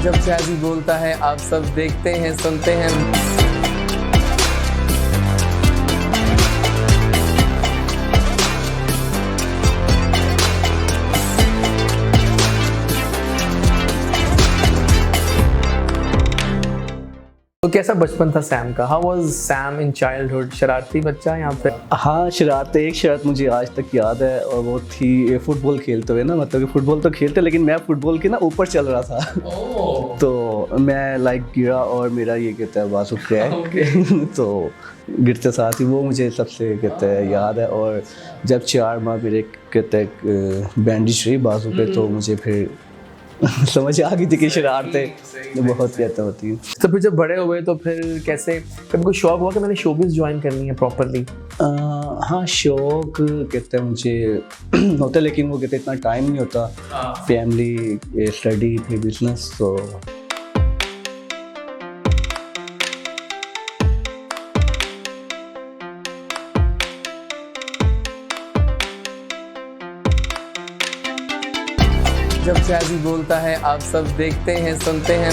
जब जैज़ी बोलता है आप सब देखते हैं सुनते हैं। तो कैसा बचपन था सैम का? How was Sam in childhood? शरारती बच्चा या फिर? हाँ, एक शरारत मुझे आज तक याद है और वो थी फुटबॉल खेलते हुए ना, मतलब कि फुटबॉल तो खेलते लेकिन मैं फुटबॉल के ना ऊपर चल रहा था। तो मैं लाइक गिरा और मेरा ये कहता है बाजू क्रैक। तो गिरते साथ ही वो मुझे सबसे कहता है याद है। और जब 4 माह मेरे कहते हैं बैंडेज रही बाजू पे, तो मुझे फिर समझ आ गई थी कि शरारतें बहुत कहते होती हैं। तो फिर जब बड़े हुए तो फिर कैसे, कभी कोई शौक हुआ कि मैंने शोबिज़ ज्वाइन करनी है प्रॉपर्ली? हाँ, शौक कहते हैं मुझे होता है, लेकिन वो कहते इतना टाइम नहीं होता। फैमिली, स्टडी, फिर बिजनेस। तो जब जैज़ी बोलता है आप सब देखते हैं सुनते हैं।